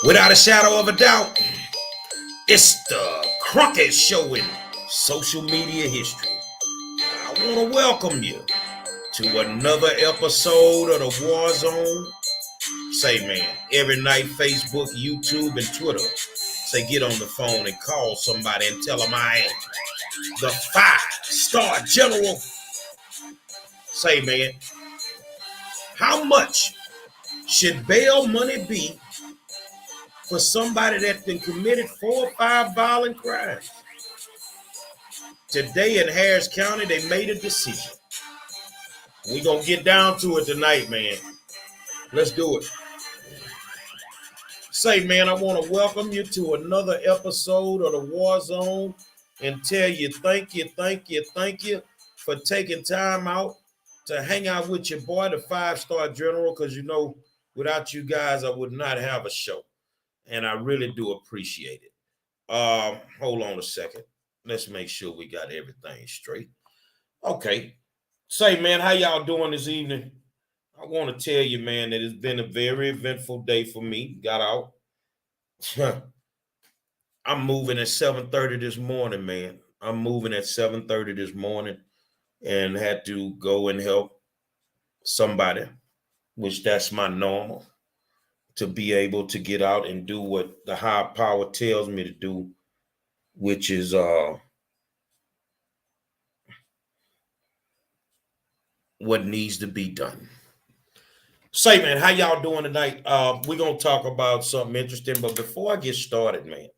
Without a shadow of a doubt, it's the Crockett Show in social media history. I want to welcome you to another episode of the War Zone. Say, man, every night, Facebook, YouTube, and Twitter, say get on the phone and call somebody and tell them I am the five-star general. Say, man, how much should bail money be for somebody that's been committed 4 or 5 violent crimes? Today in Harris County, they made a decision. We're going to get down to it tonight, man. Let's do it. Say, man, I want to welcome you to another episode of the War Zone and tell you thank you for taking time out to hang out with your boy, the five-star general, because, without you guys, I would not have a show. And I really do appreciate it. Hold on a second. Let's make sure we got everything straight. Okay. Say, man, how y'all doing this evening? I want to tell you, man, that it's been a very eventful day for me. Got out. I'm moving at 7:30 this morning, man. I'm moving at 7:30 this morning and had to go and help somebody, which that's my normal, to be able to get out and do what the high power tells me to do, which is what needs to be done. Say, man, how y'all doing tonight? We're going to talk about something interesting, but before I get started, man,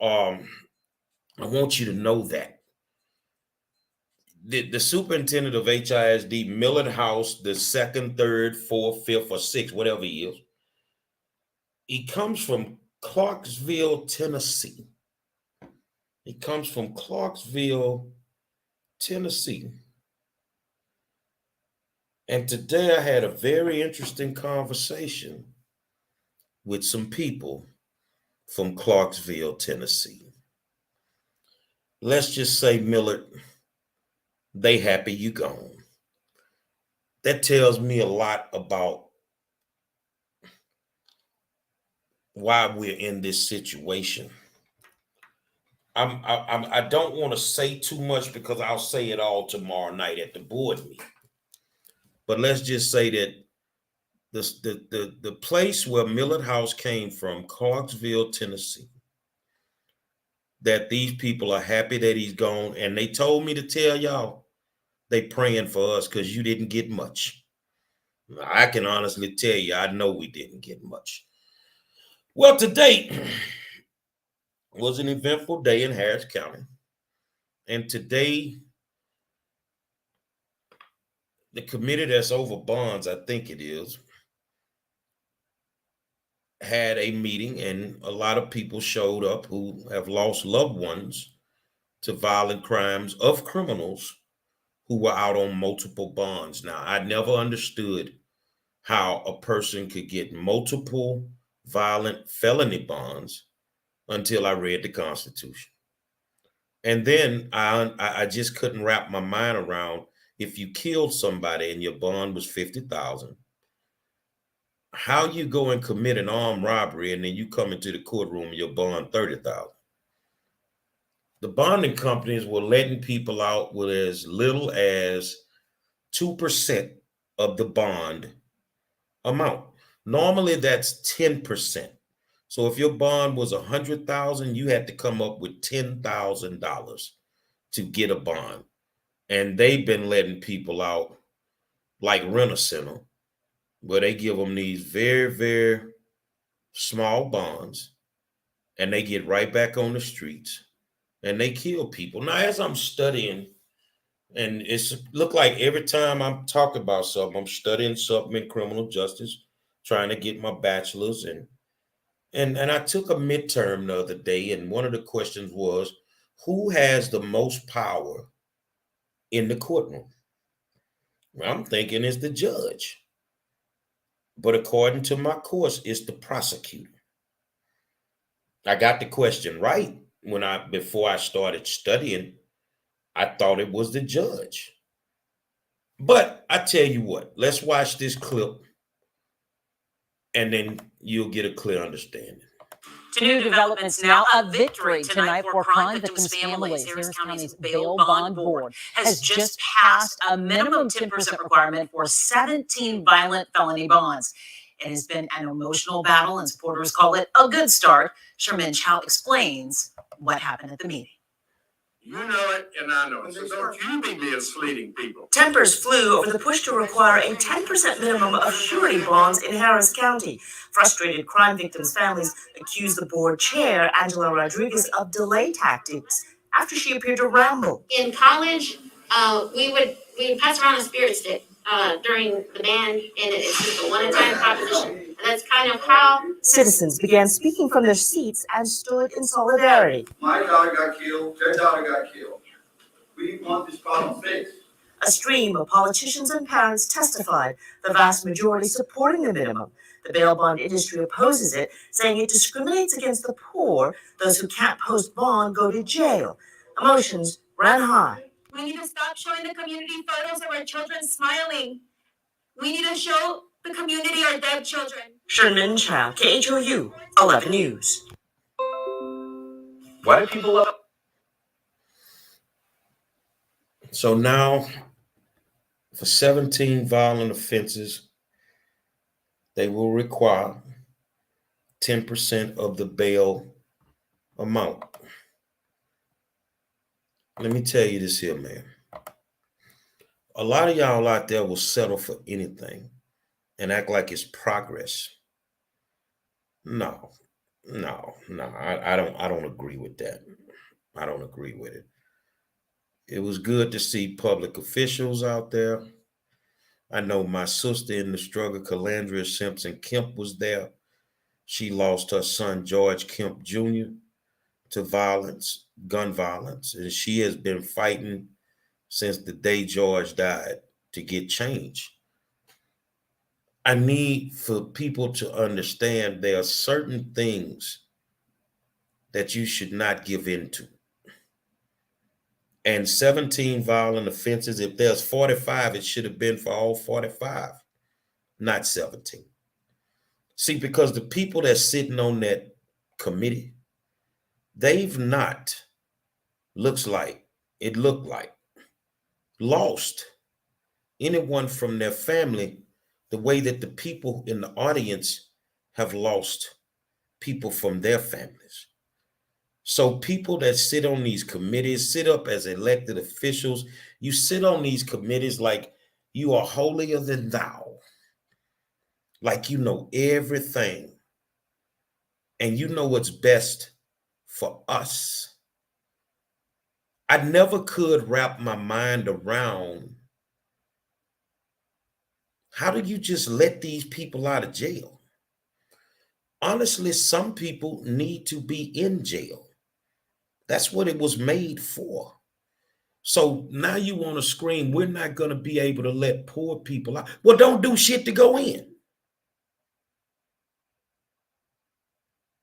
I want you to know that the superintendent of HISD, Millard House, the second, third, fourth, fifth, or sixth, whatever he is, he comes from Clarksville, Tennessee. He comes from Clarksville, Tennessee. And today I had a very interesting conversation with some people from Clarksville, Tennessee. Let's just say, Millard, they happy you gone. That tells me a lot about why we're in this situation. I don't want to say too much because I'll say it all tomorrow night at the board meeting. But let's just say that the place where Millard House came from, Clarksville, Tennessee, that these people are happy that he's gone. And they told me to tell y'all they praying for us because you didn't get much. I can honestly tell you, I know we didn't get much. Well, today was an eventful day in Harris County. And today, the committee that's over bonds, I think it is, had a meeting, and a lot of people showed up who have lost loved ones to violent crimes of criminals who were out on multiple bonds. Now, I never understood how a person could get multiple violent felony bonds until I read the Constitution. And then I just couldn't wrap my mind around, if you killed somebody and your bond was $50,000, how you go and commit an armed robbery and then you come into the courtroom and your bond $30,000. The bonding companies were letting people out with as little as 2% of the bond amount. Normally that's 10%. So if your bond was $100,000, you had to come up with $10,000 to get a bond. And they've been letting people out like Rent-A-Center, where they give them these very, very small bonds, and they get right back on the streets and they kill people. Now, as I'm studying, and it's look like every time I'm talking about something, I'm studying something in criminal justice, trying to get my bachelor's, and I took a midterm the other day, and one of the questions was, who has the most power in the courtroom? Well, I'm thinking it's the judge. But according to my course, it's the prosecutor. I got the question right before I started studying. I thought it was the judge. But I tell you what, let's watch this clip and then you'll get a clear understanding. To new developments now, a victory tonight for crime victims' families. Harris County's Bail Bond Board has just passed a minimum 10% requirement for 17 violent felony bonds. It has been an emotional battle, and supporters call it a good start. Sherman Chow explains what happened at the meeting. You know it, and I know it. So don't you be misleading people. Tempers flew over the push to require a 10% minimum of surety bonds in Harris County. Frustrated crime victims' families accused the board chair, Angela Rodriguez, of delay tactics after she appeared to ramble. In college, we would pass around a spirit stick during the band, and it's just a one-time proposition. And that's kind of how Citizens began speaking from their seats and stood in solidarity. My daughter got killed, their daughter got killed. We want this problem fixed. A stream of politicians and parents testified, the vast majority supporting the minimum. The bail bond industry opposes it, saying it discriminates against the poor. Those who can't post bond go to jail. Emotions ran high. We need to stop showing the community photos of our children smiling. We need to show the community our dead children. Sherman Chow, KHOU 11 News. Why do people love? So now, for 17 violent offenses, they will require 10% of the bail amount. Let me tell you this here, man. A lot of y'all out there will settle for anything and act like it's progress. No, I don't agree with that. I don't agree with it. It was good to see public officials out there. I know my sister in the struggle, Calandria Simpson Kemp, was there. She lost her son, George Kemp Jr., to violence, gun violence, and she has been fighting since the day George died to get change. I need for people to understand there are certain things that you should not give into. And 17 violent offenses, if there's 45, it should have been for all 45, not 17. See, because the people that's sitting on that committee, they've not, looked like, lost anyone from their family the way that the people in the audience have lost people from their families. So people that sit on these committees, sit up as elected officials, you sit on these committees like you are holier than thou, like you know everything, and you know what's best for us. I never could wrap my mind around how do you just let these people out of jail? Honestly, some people need to be in jail. That's what it was made for. So now you want to scream, we're not going to be able to let poor people out. Well, don't do shit to go in.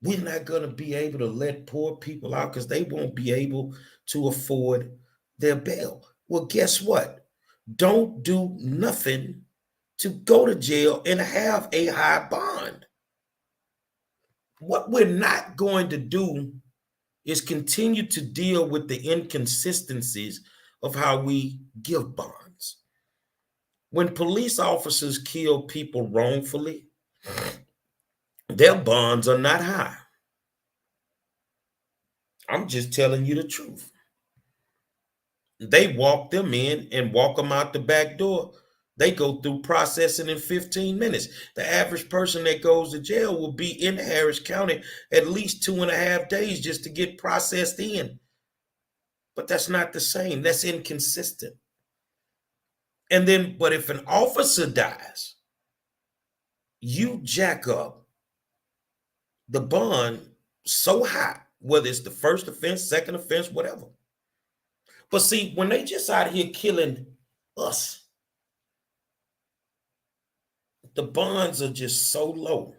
We're not going to be able to let poor people out because they won't be able to afford their bail. Well, guess what? Don't do nothing to go to jail and have a high bond. What we're not going to do is continue to deal with the inconsistencies of how we give bonds. When police officers kill people wrongfully, their bonds are not high. I'm just telling you the truth. They walk them in and walk them out the back door. They go through processing in 15 minutes. The average person that goes to jail will be in Harris County at least 2.5 days just to get processed in. But that's not the same. That's inconsistent. And then, but if an officer dies, you jack up the bond so high, whether it's the first offense, second offense, whatever. But see, when they just out here killing us, the bonds are just so low.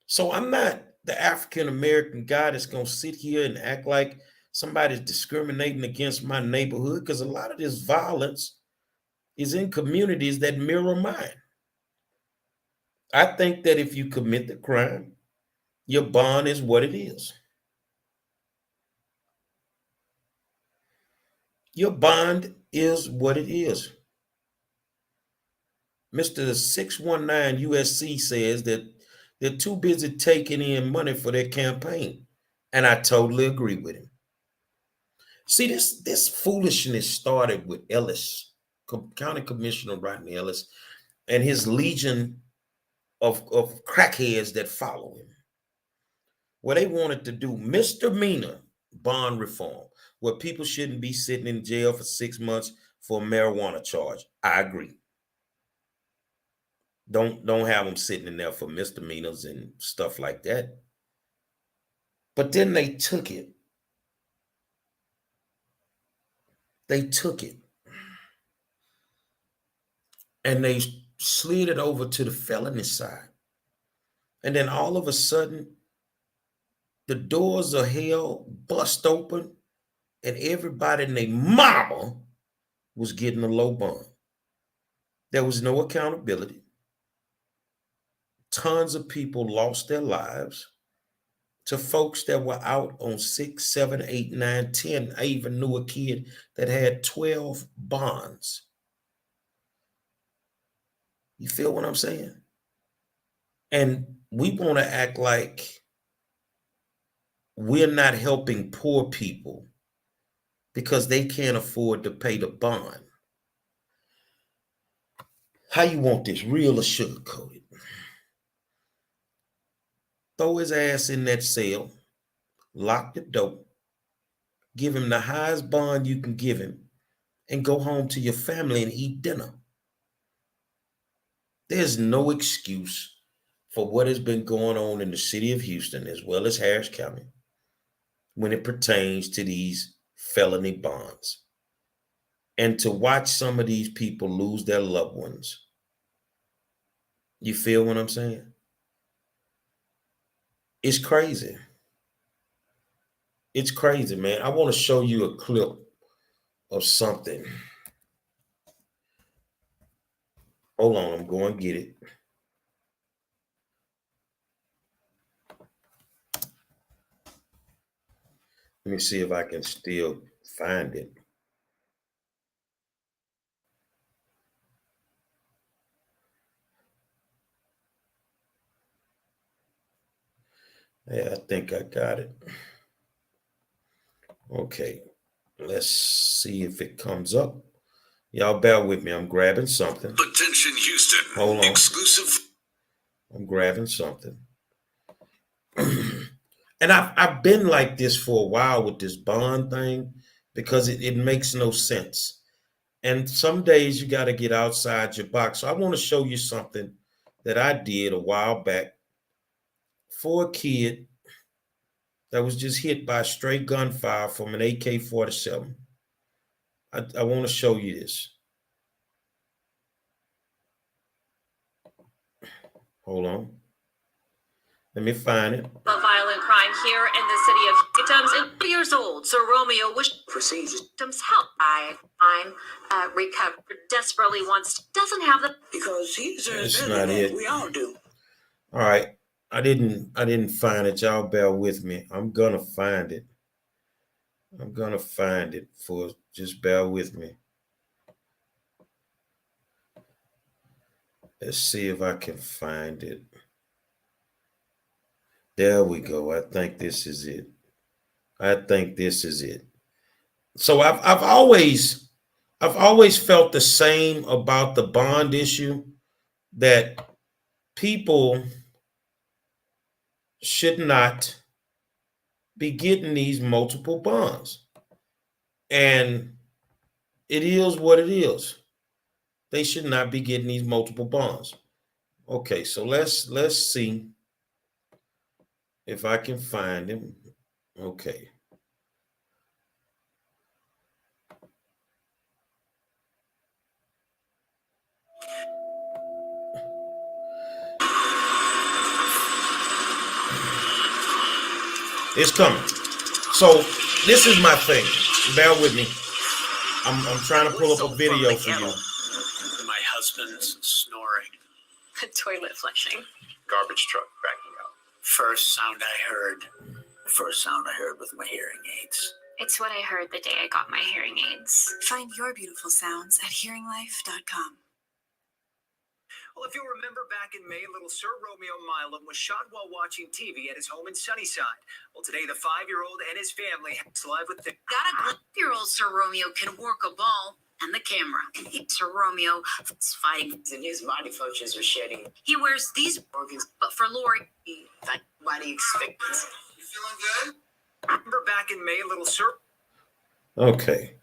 So I'm not the African-American guy that's going to sit here and act like somebody's discriminating against my neighborhood, because a lot of this violence is in communities that mirror mine. I think that if you commit the crime, your bond is what it is. Your bond is what it is. Mr. 619 USC says that they're too busy taking in money for their campaign. And I totally agree with him. See, this foolishness started with Ellis, County Commissioner Rodney Ellis, and his legion of crackheads that follow him. Where they wanted to do misdemeanor bond reform, where people shouldn't be sitting in jail for 6 months for a marijuana charge. I agree. Don't have them sitting in there for misdemeanors and stuff like that. But then they took it. They took it. And they slid it over to the felony side. And then all of a sudden, the doors of hell bust open, and everybody and their mama was getting a low bond. There was no accountability. Tons of people lost their lives to folks that were out on 6, 7, 8, 9, 10. I even knew a kid that had 12 bonds. You feel what I'm saying? And we want to act like we're not helping poor people because they can't afford to pay the bond. How you want this, real or sugar-coated? Throw his ass in that cell, lock the door, give him the highest bond you can give him, and go home to your family and eat dinner. There's no excuse for what has been going on in the city of Houston as well as Harris County when it pertains to these felony bonds. And to watch some of these people lose their loved ones. You feel what I'm saying? It's crazy. It's crazy, man. I want to show you a clip of something. Hold on, I'm going to get it. Let me see if I can still find it. Yeah, I think I got it. Okay, let's see if it comes up. Y'all bear with me. I'm grabbing something. Attention, Houston. Hold on. Exclusive. I'm grabbing something. And I've been like this for a while with this bond thing because it makes no sense. And some days you got to get outside your box. So I want to show you something that I did a while back for a kid that was just hit by straight gunfire from an AK-47. I want to show you this. Hold on. Let me find it. A violent crime here in the city of victims and 2 years old. Sir Romeo wished Procedures. victims help. I'm recovered. Desperately wants, doesn't have the. Because he deserves That's better not than it. we all do. All right. I didn't find it. Y'all bear with me. I'm gonna find it. I'm gonna find it. Just bear with me. Let's see if I can find it. There we go. I think this is it. So I've always felt the same about the bond issue, that people should not be getting these multiple bonds. And it is what it is. They should not be getting these multiple bonds. Okay, so let's see if I can find him. Okay. It's coming. So this is my thing. Bear with me. I'm trying to pull up a video for you. My husband's snoring. Toilet bit fletching. Garbage truck backing up. First sound I heard. The first sound I heard with my hearing aids. It's what I heard the day I got my hearing aids. Find your beautiful sounds at hearinglife.com. Well, if you remember back in May, little Sir Romeo Milam was shot while watching TV at his home in Sunnyside. Well, today the 5-year-old and his family is live with the... Got a 12-year-old Sir Romeo can work a ball and the camera. Sir Romeo is fighting. And his body functions are shedding. He wears these organs, but for Lori, Body expectancy. You feeling good? Remember back in May, little Sir... Okay.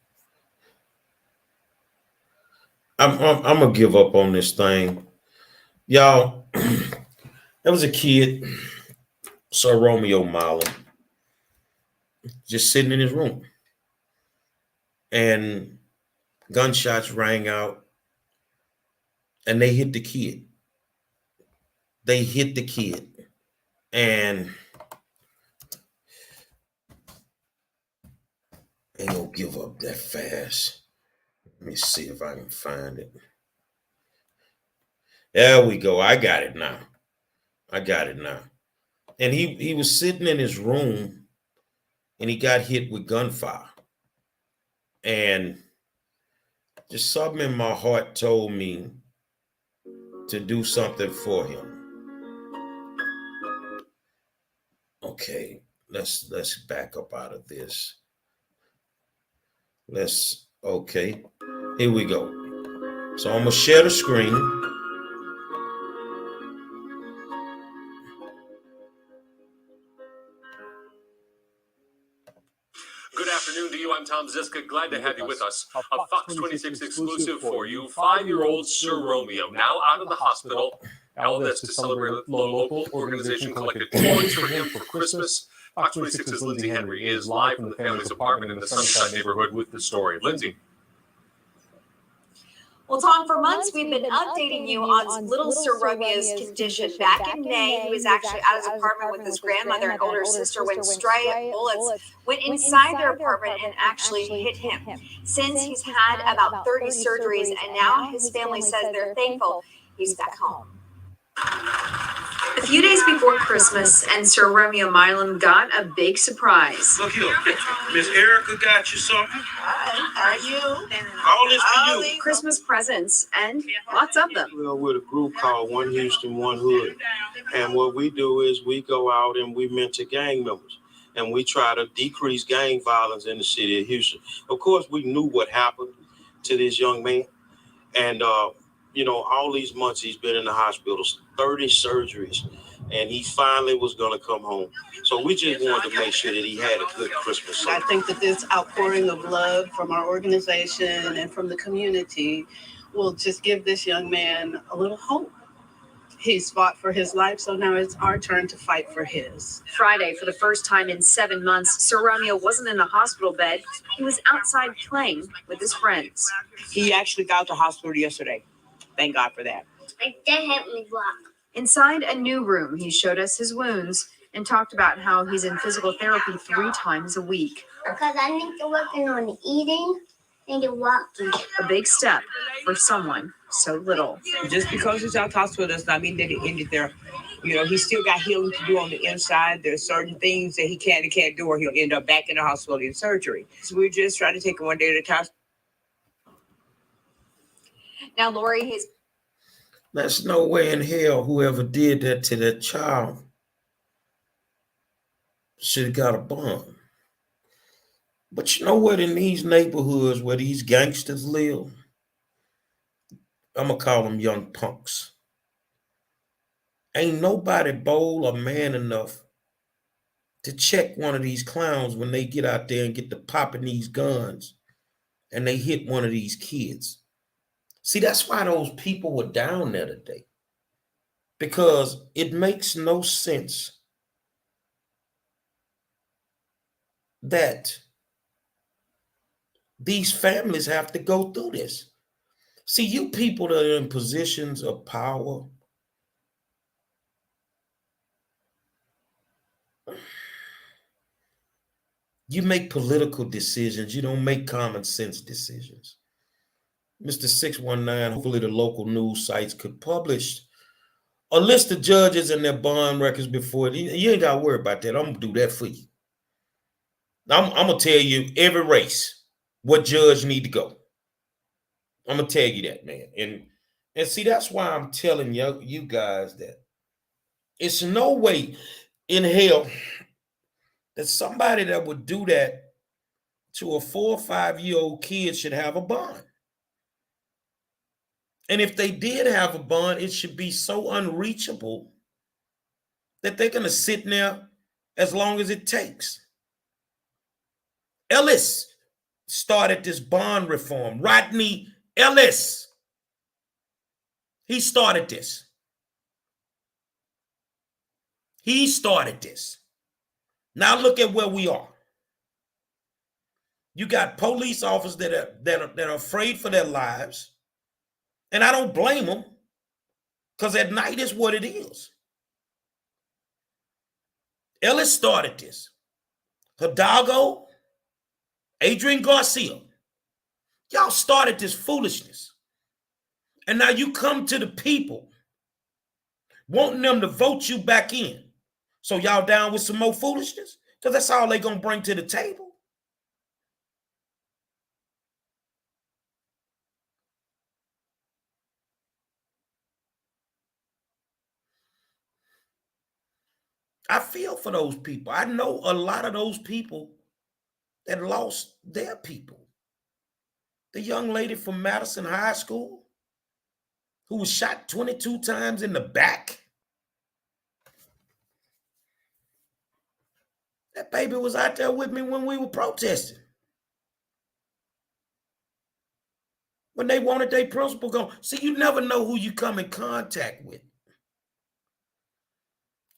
I'm gonna give up on this thing. Y'all, there was a kid, Sir Romeo Milam, just sitting in his room. And gunshots rang out and they hit the kid. They hit the kid. And ain't gonna give up that fast. Let me see if I can find it. There we go. I got it now. And he was sitting in his room and he got hit with gunfire. And just something in my heart told me to do something for him. Okay, let's back up out of this. Okay, here we go. So I'm gonna share the screen. Good afternoon to you. I'm Tom Ziska. Glad to have you with us. A Fox 26 exclusive for you. 5-year-old Sir Romeo, now out of the hospital. All this to celebrate a local organization collected toys for him for Christmas. Fox 26's Lindsay Henry is live from the family's apartment in the Sunnyside neighborhood with the story. Lindsay. Well, Tom, for months we've been updating you on little Sir Romeo's condition. Back in May, he was actually at his apartment with his grandmother and older sister when stray bullets went inside their apartment and actually hit him. Since he's had about 30 surgeries, and now his family says they're thankful he's back home. A few days before Christmas, and Sir Romeo Milam got a big surprise. Look here, Miss Erica got you something. How are you? All this for you. Christmas presents, and lots of them. Well, we're a group called One Houston, One Hood. And what we do is we go out and we mentor gang members. And we try to decrease gang violence in the city of Houston. Of course, we knew what happened to this young man. And, all these months he's been in the hospital, 30 surgeries. And he finally was going to come home. So we just wanted to make sure that he had a good Christmas. I think that this outpouring of love from our organization and from the community will just give this young man a little hope. He's fought for his life, so now it's our turn to fight for his. Friday, for the first time in 7 months, Sir Romeo wasn't in a hospital bed. He was outside playing with his friends. He actually got out the hospital yesterday. Thank God for that. My dad helped me walk. Inside a new room, he showed us his wounds and talked about how he's in physical therapy 3 times a week. Because I need to working on eating and the walking. A big step for someone so little. Just because he's out of the hospital does not mean that it ended there. He's still got healing to do on the inside. There's certain things that he can't do, or he'll end up back in the hospital in surgery. So we're just trying to take it one day at a time. Now, Lori, his... There's no way in hell whoever did that to that child should have got a bond. But you know what? In these neighborhoods where these gangsters live, I'm going to call them young punks. Ain't nobody bold or man enough to check one of these clowns when they get out there and get to popping these guns and they hit one of these kids. See, that's why those people were down there today. Because it makes no sense that these families have to go through this. See, you people that are in positions of power, you make political decisions. You don't make common sense decisions. Mr. 619, hopefully the local news sites could publish a list of judges and their bond records before. You ain't got to worry about that. I'm going to do that for you. I'm going to tell you every race what judge need to go. I'm going to tell you that, man. And see, that's why I'm telling you guys that it's no way in hell that somebody that would do that to a 4 or 5 year old kid should have a bond. And if they did have a bond, it should be so unreachable that they're going to sit there as long as it takes. Ellis started this bond reform. Rodney Ellis. He started this. He started this. Now look at where we are. You got police officers that are afraid for their lives. And I don't blame them, because at night is what it is. Ellis started this. Hidalgo, Adrian Garcia, y'all started this foolishness. And now you come to the people wanting them to vote you back in. So y'all down with some more foolishness? Because that's all they going to bring to the table. I feel for those people. I know a lot of those people that lost their people. The young lady from Madison High School who was shot 22 times in the back. That baby was out there with me when we were protesting. When they wanted their principal gone. See, you never know who you come in contact with.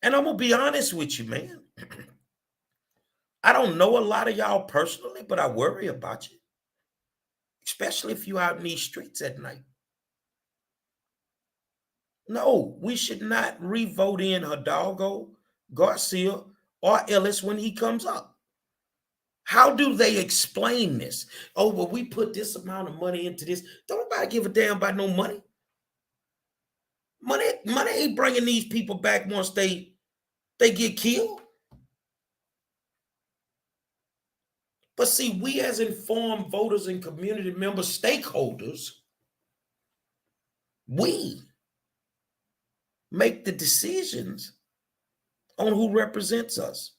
And I'm going to be honest with you, man. I don't know a lot of y'all personally, but I worry about you. Especially if you're out in these streets at night. No, we should not re-vote in Hidalgo, Garcia, or Ellis when he comes up. How do they explain this? Oh, well, we put this amount of money into this. Don't nobody give a damn about no money. Money ain't bringing these people back once they get killed. But see, we as informed voters and community members, stakeholders, we make the decisions on who represents us.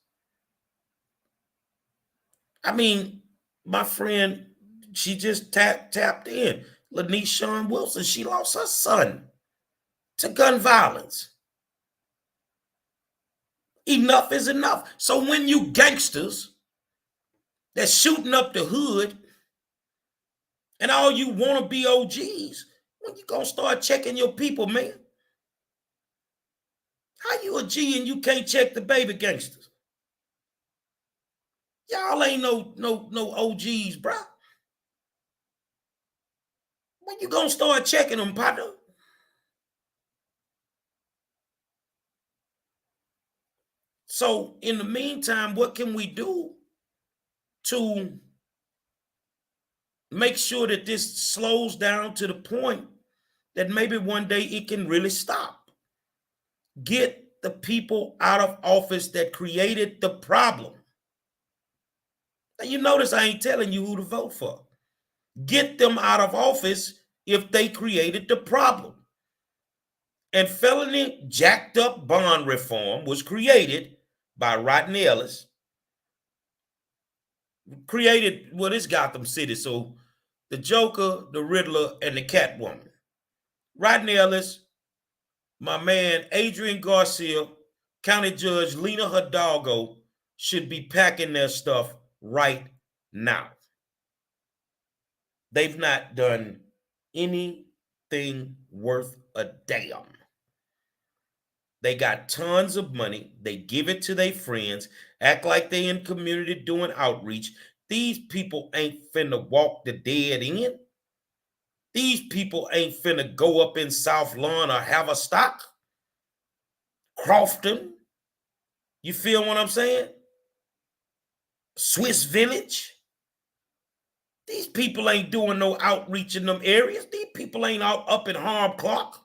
I mean, my friend, she just tapped in. Lanice Shawn Wilson, she lost her son to gun violence. Enough is enough. So when you gangsters that's shooting up the hood and all you want to be OGs, when you gonna start checking your people, man? How you a G and you can't check the baby gangsters? Y'all ain't no OGs, bro. When you gonna start checking them, partner? So in the meantime, what can we do to make sure that this slows down to the point that maybe one day it can really stop? Get the people out of office that created the problem. Now you notice I ain't telling you who to vote for. Get them out of office if they created the problem. And felony jacked up bond reform was created by Rodney Ellis. Created what is Gotham City. So the Joker, the Riddler, and the Catwoman. Rodney Ellis, my man Adrian Garcia, County Judge Lena Hidalgo should be packing their stuff right now. They've not done anything worth a damn. They got tons of money. They give it to their friends, act like they in community doing outreach. These people ain't finna walk the dead in. These people ain't finna go up in South Lawn or Haverstock, Crofton. You feel what I'm saying? Swiss Village. These people ain't doing no outreach in them areas. These people ain't out up in Harm Clark.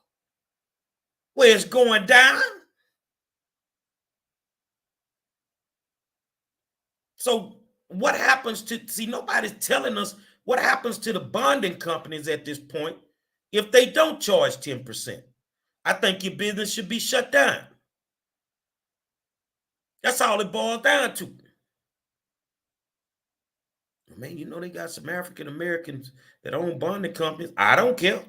where it's going down. So what happens to, see, nobody's telling us what happens to the bonding companies at this point if they don't charge 10%. I think your business should be shut down. That's all it boils down to. Man, you know they got some African Americans that own bonding companies. I don't care.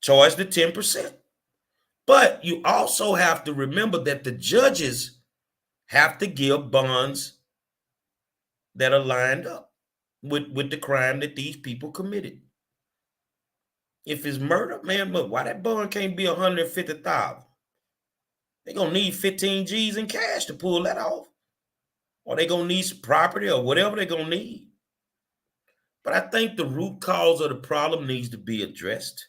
Charge the 10%. But you also have to remember that the judges have to give bonds that are lined up with the crime that these people committed. If it's murder, man, look, why that bond can't be $150,000? They're gonna need 15 G's in cash to pull that off. Or they're gonna need some property or whatever they're gonna need. But I think the root cause of the problem needs to be addressed.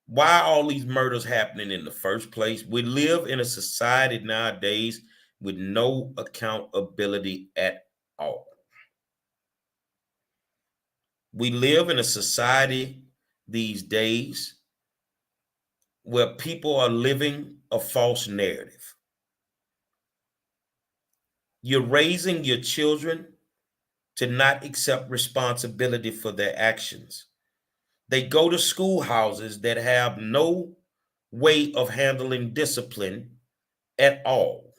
Why are all these murders happening in the first place? We live in a society nowadays with no accountability at all. We live in a society these days where people are living a false narrative. You're raising your children to not accept responsibility for their actions. They go to schoolhouses that have no way of handling discipline at all.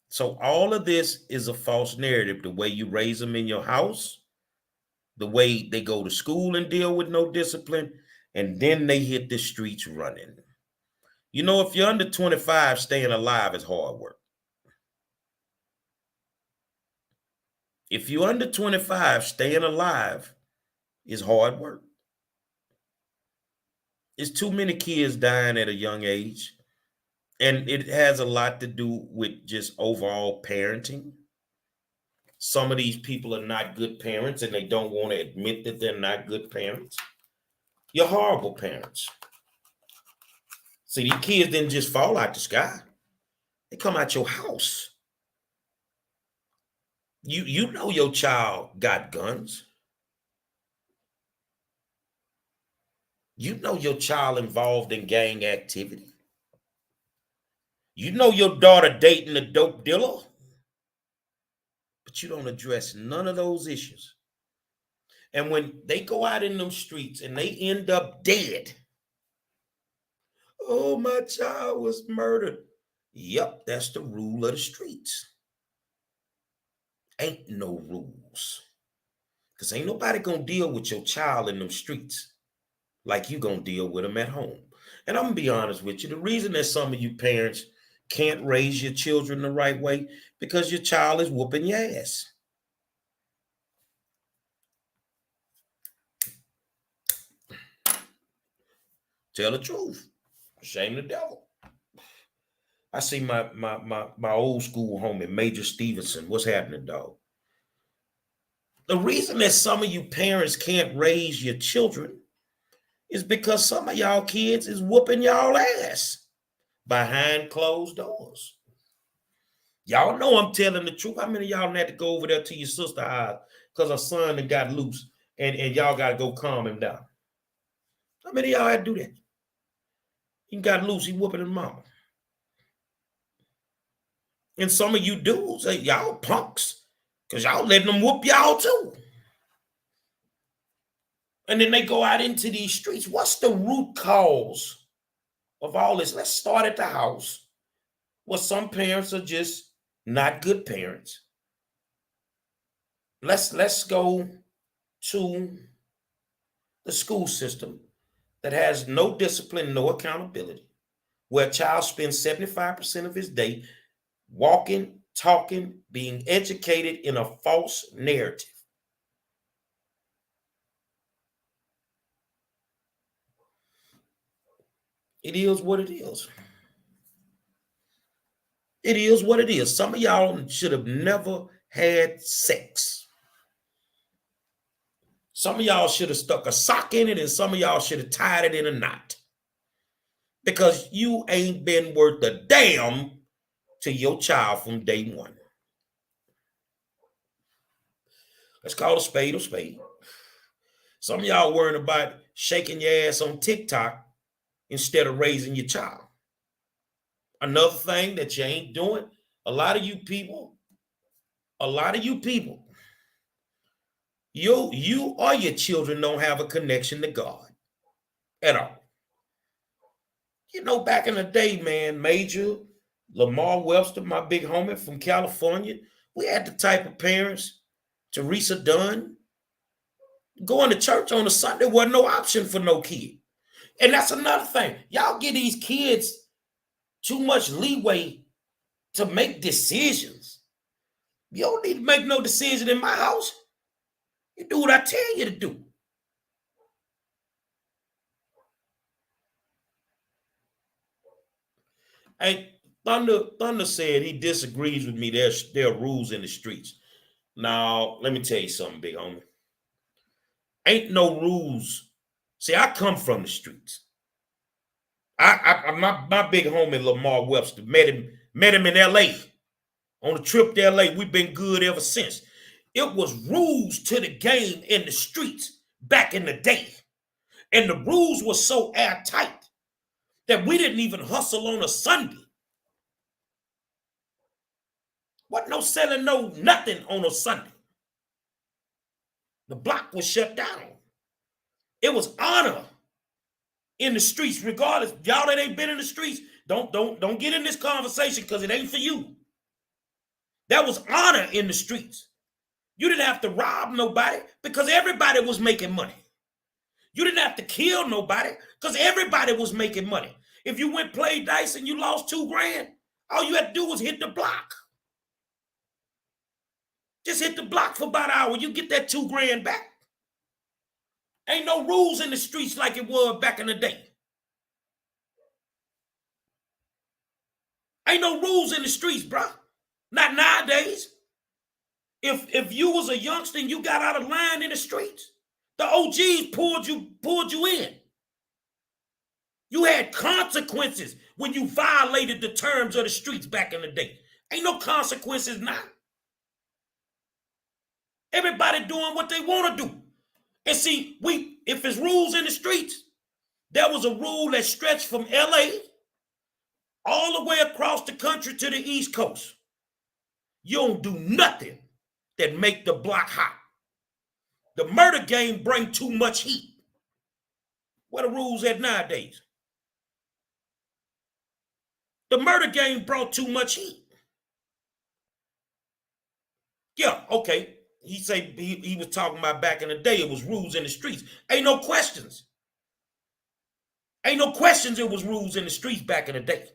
So all of this is a false narrative. The way you raise them in your house, the way they go to school and deal with no discipline, and then they hit the streets running. You know, if you're under 25, staying alive is hard work. If you're under 25, staying alive is hard work. It's too many kids dying at a young age. And it has a lot to do with just overall parenting. Some of these people are not good parents and they don't want to admit that they're not good parents. You're horrible parents. See, these kids didn't just fall out the sky. They come out your house. You know your child got guns. You know your child involved in gang activity. You know your daughter dating a dope dealer. But you don't address none of those issues. And when they go out in them streets and they end up dead, oh, my child was murdered. Yep, that's the rule of the streets. Ain't no rules. Because ain't nobody gonna deal with your child in them streets like you gonna deal with them at home. And I'm gonna be honest with you, the reason that some of you parents can't raise your children the right way, because your child is whooping your ass. Tell the truth. Shame the devil. I see my old school homie, Major Stevenson. What's happening, dog? The reason that some of you parents can't raise your children is because some of y'all kids is whooping y'all ass behind closed doors. Y'all know I'm telling the truth. How many of y'all had to go over there to your sister's house because her son that got loose and y'all got to go calm him down? How many of y'all had to do that? He got loose, he whooping his mama. And some of you dudes, y'all punks, because y'all letting them whoop y'all too. And then they go out into these streets. What's the root cause of all this? Let's start at the house. Well, some parents are just not good parents. Let's go to the school system that has no discipline, no accountability, where a child spends 75% of his day walking, talking, being educated in a false narrative. It is what it is. It is what it is. Some of y'all should have never had sex. Some of y'all should have stuck a sock in it, and some of y'all should have tied it in a knot. Because you ain't been worth a damn to your child from day one. Let's call a spade a spade. Some of y'all worrying about shaking your ass on TikTok instead of raising your child. Another thing that you ain't doing, a lot of you people, you or your children don't have a connection to God at all. You know, back in the day, man, Major, Lamar Webster, my big homie from California, we had the type of parents, Teresa Dunn, going to church on a Sunday wasn't no option for no kid. And that's another thing. Y'all give these kids too much leeway to make decisions. You don't need to make no decision in my house. You do what I tell you to do. Hey, Thunder said he disagrees with me. There are rules in the streets. Now, let me tell you something, big homie. Ain't no rules. See, I come from the streets. My big homie Lamar Webster met him in L.A. on a trip to L.A. We've been good ever since. It was rules to the game in the streets back in the day. And the rules were so airtight that we didn't even hustle on a Sunday. Wasn't no selling no nothing on a Sunday. The block was shut down. It was honor in the streets, regardless. Y'all that ain't been in the streets, don't get in this conversation because it ain't for you. That was honor in the streets. You didn't have to rob nobody because everybody was making money. You didn't have to kill nobody because everybody was making money. If you went play dice and you lost $2 grand, all you had to do was hit the block. Just hit the block for about an hour. You get that $2 grand back. Ain't no rules in the streets like it was back in the day. Ain't no rules in the streets, bro. Not nowadays. If you was a youngster and you got out of line in the streets, the OGs pulled you in. You had consequences when you violated the terms of the streets back in the day. Ain't no consequences now. Everybody doing what they want to do. And see, if it's rules in the streets, there was a rule that stretched from LA all the way across the country to the East Coast. You don't do nothing that make the block hot. The murder game bring too much heat. What are the rules at nowadays? The murder game brought too much heat. Yeah, okay. He said he was talking about back in the day, it was rules in the streets. Ain't no questions. Ain't no questions it was rules in the streets back in the day.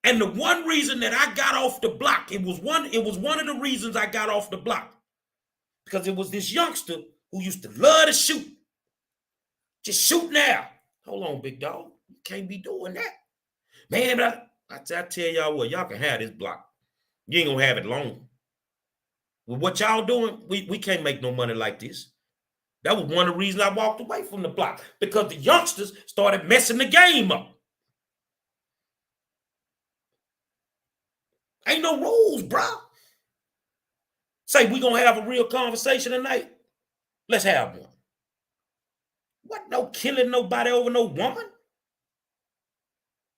And the one reason that I got off the block, it was one of the reasons I got off the block. Because it was this youngster who used to love to shoot. Just shoot now. Hold on, big dog. You can't be doing that. Man, I tell y'all what, y'all can have this block. You ain't gonna have it long. With what y'all doing, we can't make no money like this. That was one of the reasons I walked away from the block. Because the youngsters started messing the game up. Ain't no rules, bro. Say we gonna have a real conversation tonight. Let's have one. What, no killing nobody over no woman?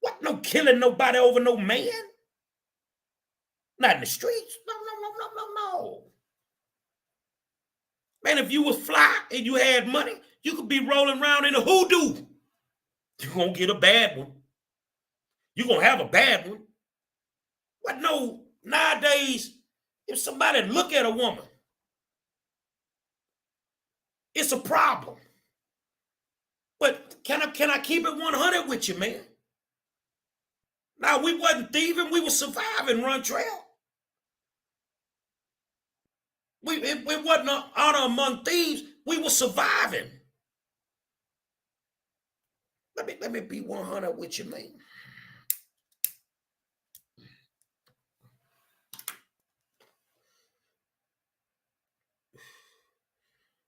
What, no killing nobody over no man? Not in the streets. No. Man, if you was fly and you had money, you could be rolling around in a hoodoo. You're gonna get a bad one. You're gonna have a bad one. What, no, nowadays, if somebody look at a woman, it's a problem. But can I keep it 100 with you, man? Now, we wasn't thieving, we were surviving, Run Trail. It wasn't an honor among thieves, we were surviving. Let me be 100 with you, man.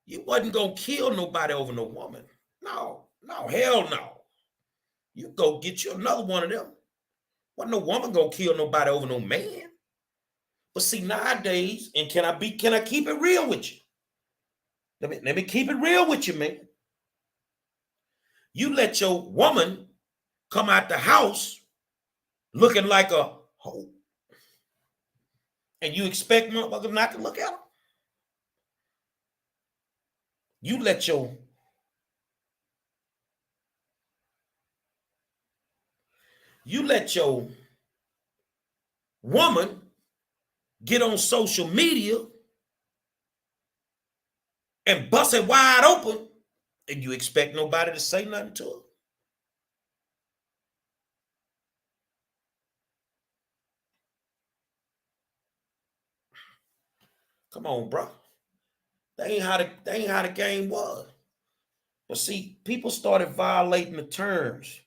You wasn't gonna kill nobody over no woman. No, hell no. You go get you another one of them. Wasn't no woman gonna kill nobody over no man. But see, nowadays, and can I keep it real with you? Let me keep it real with you, man. You let your woman come out the house looking like a hoe, and you expect motherfuckers not to look at her? You let your woman get on social media and bust it wide open, and you expect nobody to say nothing to her? Come on, bro. That ain't how the game was. But see, people started violating the terms.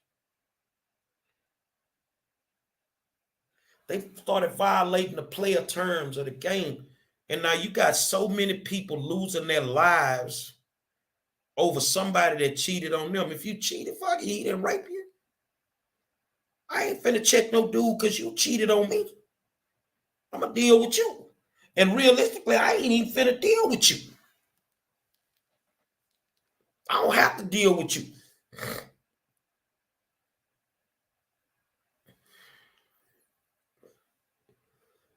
They started violating the player terms of the game. And now you got so many people losing their lives over somebody that cheated on them. If you cheated, fuck it, he didn't rape you. I ain't finna check no dude because you cheated on me. I'm gonna deal with you. And realistically, I ain't even finna deal with you. I don't have to deal with you.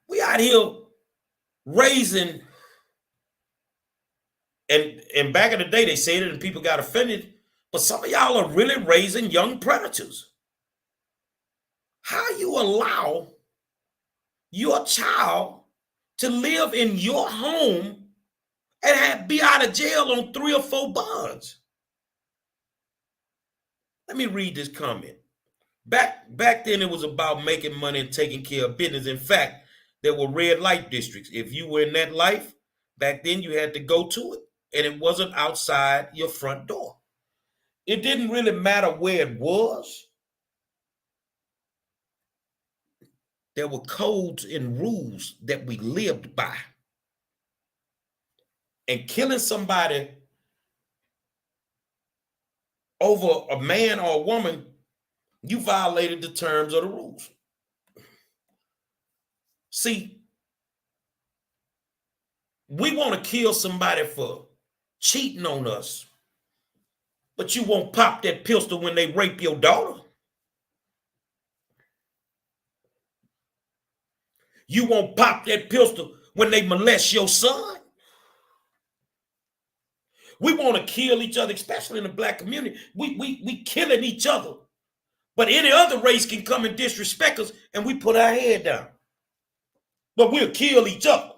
We out here raising, and back in the day they said it and people got offended, but some of y'all are really raising young predators. How you allow your child to live in your home and be out of jail on 3 or 4 bonds? Let me read this comment. Back then, it was about making money and taking care of business. In fact, there were red light districts. If you were in that life, back then you had to go to it, and it wasn't outside your front door. It didn't really matter where it was. There were codes and rules that we lived by. And killing somebody over a man or a woman, you violated the terms of the rules. See, we want to kill somebody for cheating on us, but you won't pop that pistol when they rape your daughter. You won't pop that pistol when they molest your son. We want to kill each other, especially in the black community. We killing each other. But any other race can come and disrespect us, and we put our head down. But we'll kill each other.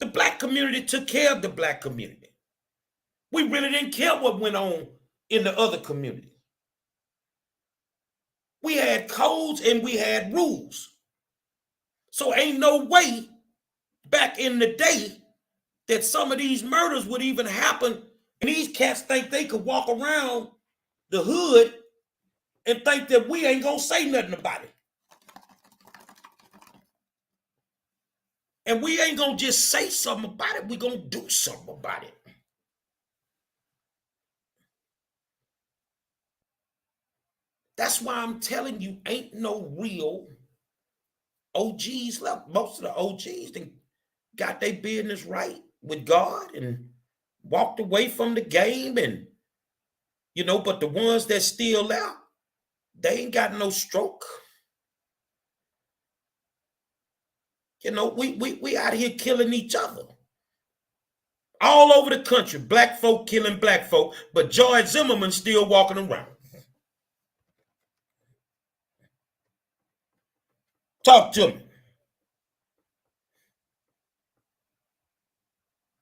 The black community took care of the black community. We really didn't care what went on in the other community. We had codes and we had rules. So ain't no way back in the day that some of these murders would even happen. And these cats think they could walk around the hood and think that we ain't gonna say nothing about it. And we ain't gonna just say something about it, we gonna do something about it. That's why I'm telling you, ain't no real OGs left. Most of the OGs got their business right with God and walked away from the game, and but the ones that still out, they ain't got no stroke. We out here killing each other. All over the country, black folk killing black folk, but George Zimmerman still walking around. Talk to me.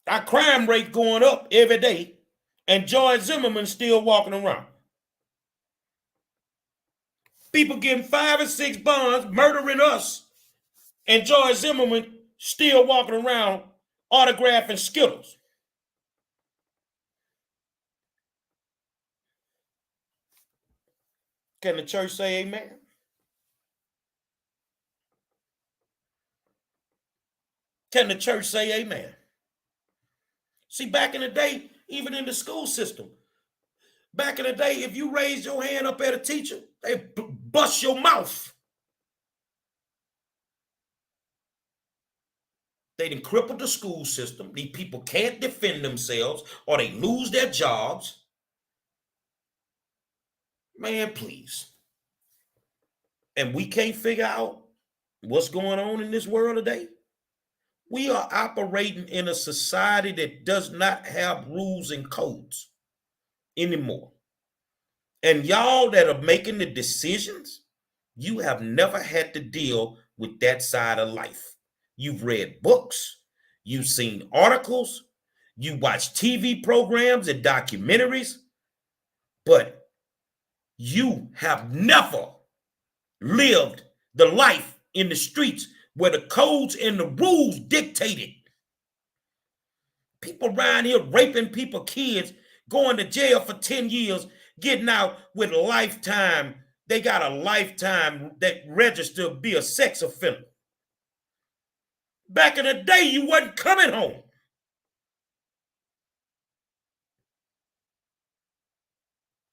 Our crime rate going up every day, and George Zimmerman still walking around. People getting 5 and 6 bonds, murdering us, and George Zimmerman still walking around autographing Skittles. Can the church say amen? Can the church say amen? See, back in the day, even in the school system, back in the day, if you raised your hand up at a teacher, they bust your mouth. They done crippled the school system. These people can't defend themselves or they lose their jobs. Man, please. And we can't figure out what's going on in this world today. We are operating in a society that does not have rules and codes anymore. And y'all that are making the decisions, you have never had to deal with that side of life. You've read books, you've seen articles, you watch TV programs and documentaries, but you have never lived the life in the streets where the codes and the rules dictated. People around here raping people, kids, going to jail for 10 years, getting out with a lifetime. They got a lifetime that register to be a sex offender. Back in the day, you wasn't coming home.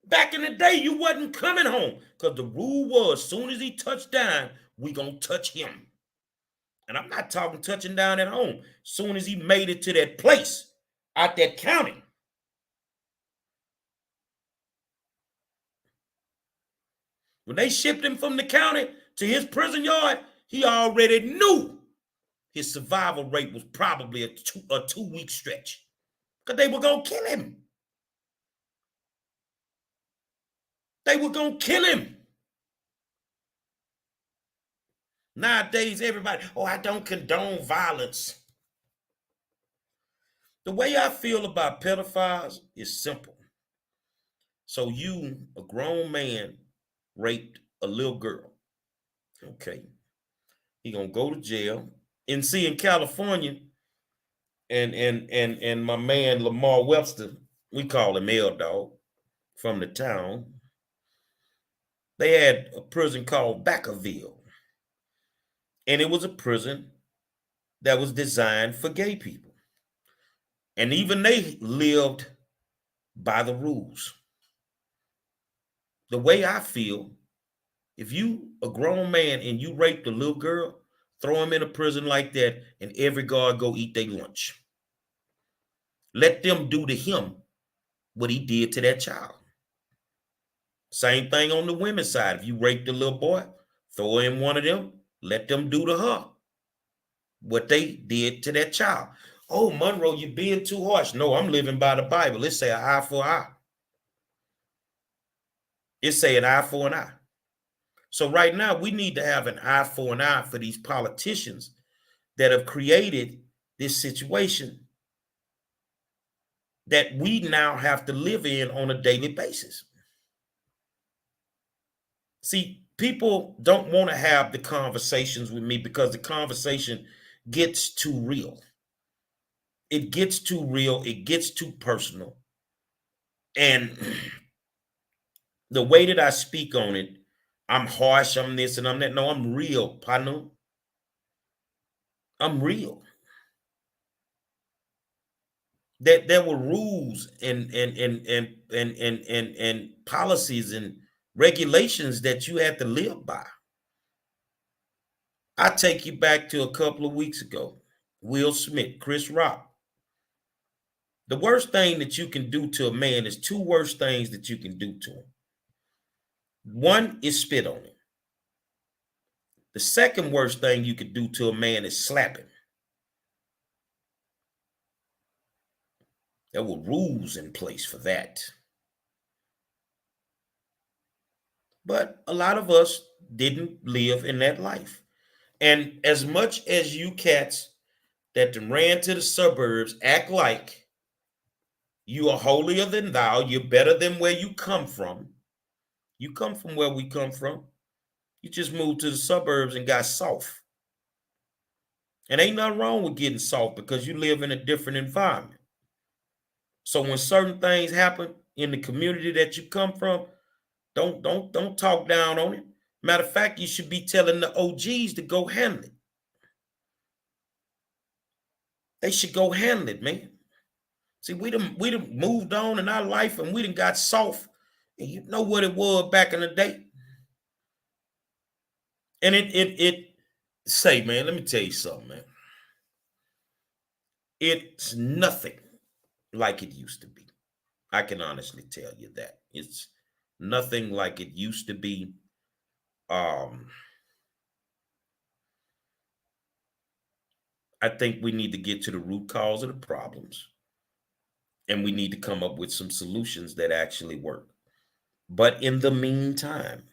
Back in the day, you wasn't coming home because the rule was as soon as he touched down, we gonna touch him. And I'm not talking touching down at home. As soon as he made it to that place out that county. When they shipped him from the county to his prison yard, he already knew his survival rate was probably a 2-week stretch because they were going to kill him. They were going to kill him. Nowadays, everybody, oh, I don't condone violence. The way I feel about pedophiles is simple. So you, a grown man, raped a little girl. Okay. He gonna go to jail. And see, in California, and my man Lamar Webster, we call him L Dog from the town. They had a prison called Backerville. And it was a prison that was designed for gay people. And even they lived by the rules. The way I feel, if you a grown man and you raped a little girl, throw him in a prison like that and every guard go eat their lunch. Let them do to him what he did to that child. Same thing on the women's side. If you raped a little boy, throw in one of them, let them do to her what they did to that child. Oh, Monroe, you're being too harsh. No, I'm living by the Bible. It say an eye for an eye. It say an eye for an eye. So right now, we need to have an eye for an eye for these politicians that have created this situation that we now have to live in on a daily basis. See, people don't want to have the conversations with me because the conversation gets too real. It gets too real. It gets too personal. And the way that I speak on it, I'm harsh, I'm this and I'm that. No, I'm real, partner. I'm real. That there were rules and policies and regulations that you had to live by. I take you back to a couple of weeks ago. Will Smith, Chris Rock. The worst thing that you can do to a man is two worst things that you can do to him. One is spit on him. The second worst thing you could do to a man is slap him. There were rules in place for that. But a lot of us didn't live in that life. And as much as you cats that ran to the suburbs act like you are holier than thou, you're better than where you come from. You come from where we come from. You just moved to the suburbs and got soft. And ain't nothing wrong with getting soft because you live in a different environment. So when certain things happen in the community that you come from, don't talk down on it. Matter of fact, you should be telling the OGs to go handle it. They should go handle it, man. See, we done moved on in our life and we done got soft. And you know what it was back in the day. And it say, man, let me tell you something, man. It's nothing like it used to be. I can honestly tell you that. It's nothing like it used to be. I think we need to get to the root cause of the problems, and we need to come up with some solutions that actually work. But in the meantime,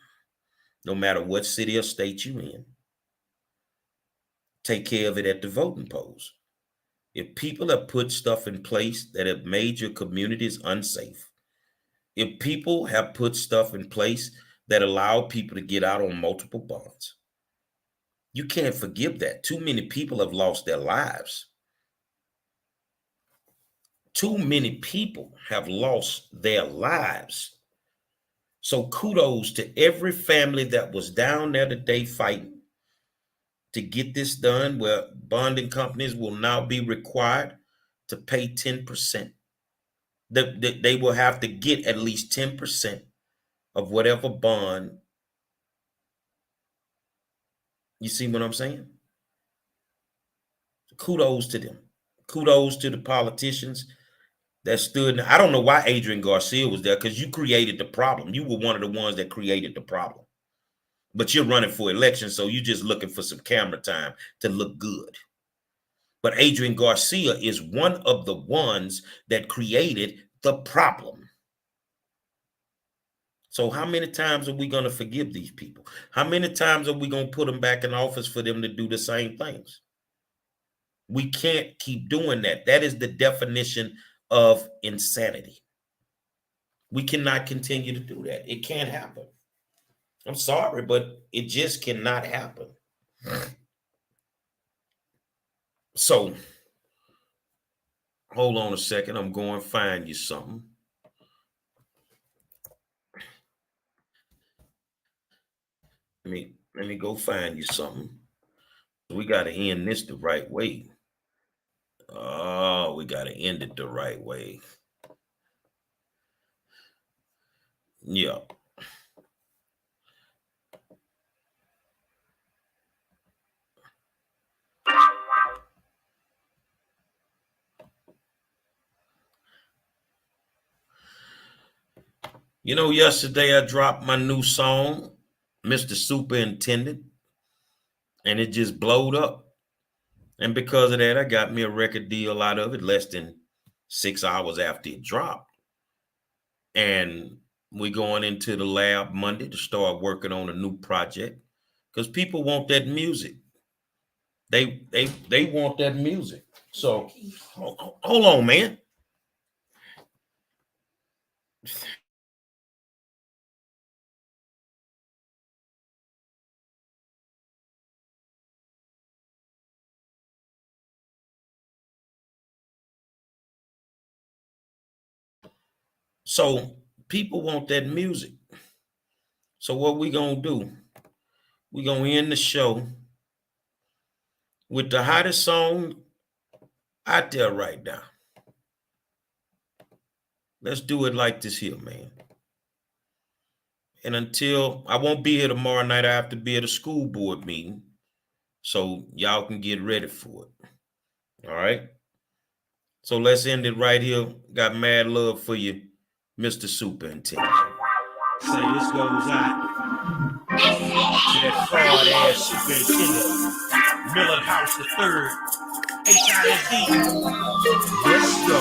no matter what city or state you're in, take care of it at the voting polls. If people have put stuff in place that have made your communities unsafe, if people have put stuff in place that allow people to get out on multiple bonds, you can't forgive that. Too many people have lost their lives. Too many people have lost their lives. So kudos to every family that was down there today fighting to get this done, where bonding companies will now be required to pay 10%. They will have to get at least 10% of whatever bond. You see what I'm saying? Kudos to them. Kudos to the politicians that stood. I don't know why Adrian Garcia was there, because you created the problem. You were one of the ones that created the problem. But you're running for election, so you're just looking for some camera time to look good. But Adrian Garcia is one of the ones that created the problem. So how many times are we going to forgive these people? How many times are we going to put them back in office for them to do the same things? We can't keep doing that. That is the definition of insanity. We cannot continue to do that. It can't happen. I'm sorry, but it just cannot happen. So, hold on a second. I'm going to find you something. Let me go find you something. We got to end this the right way. Oh, we got to end it the right way. Yeah. You know, yesterday I dropped my new song, Mr. Superintendent, and it just blowed up. And because of that, I got me a record deal out of it less than 6 hours after it dropped. And we're going into the lab Monday to start working on a new project, because people want that music. They want that music. So hold on, man. So people want that music. So what we gonna do? We gonna end the show with the hottest song out there right now. Let's do it like this here, man. And until I won't be here tomorrow night, I have to be at a school board meeting, so y'all can get ready for it. All right. So let's end it right here. Got mad love for you, Mr. Superintendent. Say this goes out to that fraud ass superintendent, Miller House III, HISD. Let's go.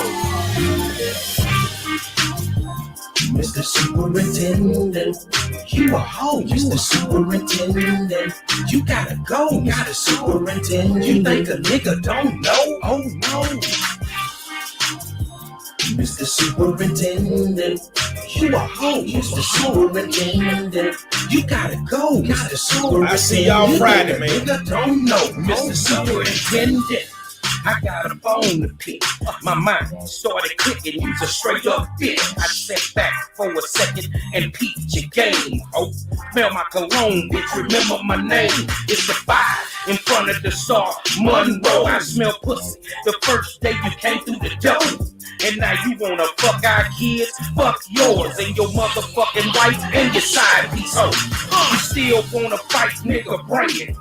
Mr. Superintendent, you a hoe. Mr. Superintendent, you gotta go. Mr. Superintendent, you think a nigga don't know? Oh no. Mr. Superintendent, you a hoe. Mr. Superintendent, you gotta go. Mr. Superintendent, I see y'all Friday, man. Nigga don't know. Mr. Superintendent, I got a bone to pick. My mind started clicking. You's a straight up bitch. I sat back for a second and peeped your game. Oh, smell my cologne, bitch. Remember my name. It's the 5 in front of the star, Monroe. I smell pussy the first day you came through the door. And now you wanna fuck our kids? Fuck yours and your motherfucking wife and your side piece. Oh, you still wanna fight, nigga? Bring it.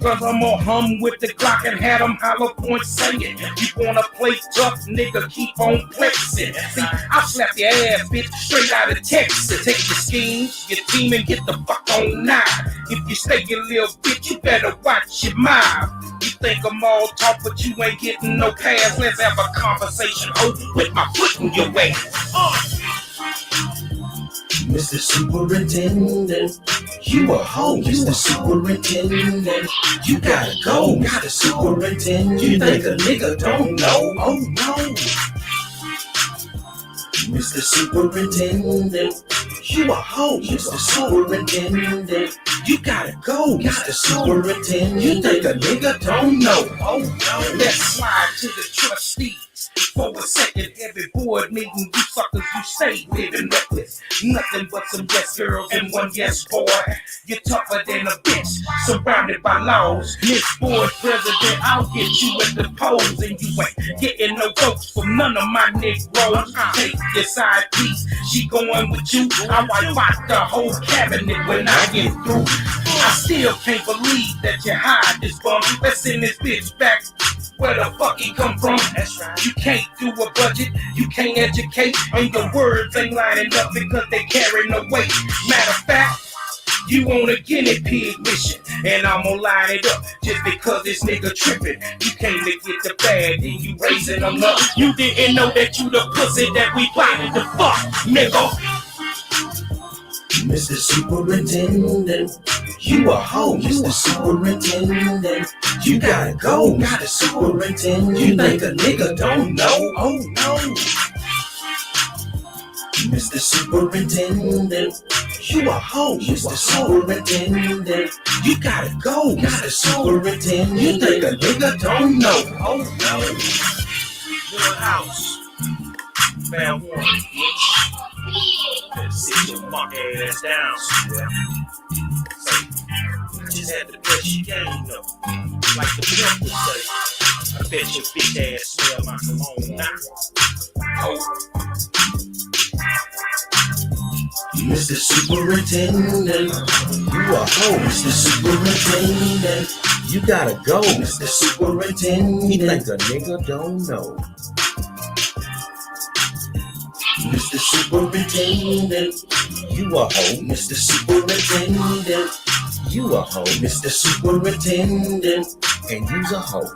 Cause I'm gonna hum with the Glock and had them hollow points saying, you wanna play tough, nigga, keep on flexing. See, I'll slap your ass, bitch, straight out of Texas. Take your schemes, your team, and get the fuck on now. If you stay your little bitch, you better watch your mouth. You think I'm all talk, but you ain't getting no pass. Let's have a conversation, oh, with my foot in your ass. Mr. Superintendent, you a hoe. Mr. Superintendent, you gotta go. Mr. Superintendent, you think a nigga don't know? Oh no. Mr. Superintendent, you a hoe. Mr. Superintendent, you gotta go. Mr. Superintendent, you think a nigga don't know? Oh no. Let's slide to the trustees. For a second, every board meeting, you suckers, you stay living reckless. Nothing but some yes girls and one yes boy. You're tougher than a bitch, surrounded by laws. Miss Board President, I'll get you at the polls, and you ain't getting no votes from none of my Negroes. Take your side piece, she going with you. I wipe out the whole cabinet when I get through. I still can't believe that you hide this bum. Let's send this bitch back where the fuck he come from. That's right. You can't do a budget, you can't educate, and your words ain't lining up because they carry no weight. Matter of fact, you on a guinea pig mission, and I'm gonna line it up just because this nigga tripping. You came to get the bag, then you raising them up. You didn't know that you the pussy that we wanted to fuck, nigga. Mr. Superintendent, you a hoe. Mr. Superintendent, you gotta go. Mr. Superintendent, you think a nigga don't know? Oh no. Mr. Superintendent, you a hoe. Mr. Superintendent, you gotta go. Mr. Superintendent, you think a nigga don't know? Oh no. Little house, found one, bitch. Better sit your fuck ass down. I just had to brush your game up, like the pimp would say. I bet your bitch ass smell my cologne now. Oh. Mr. Superintendent, you a hoe. Mr. Superintendent, you gotta go. Mr. Superintendent, he think a nigga don't know. Mr. Superintendent, you a hoe. Mr. Superintendent, you a hoe. Mr. Superintendent, and you's a hoe.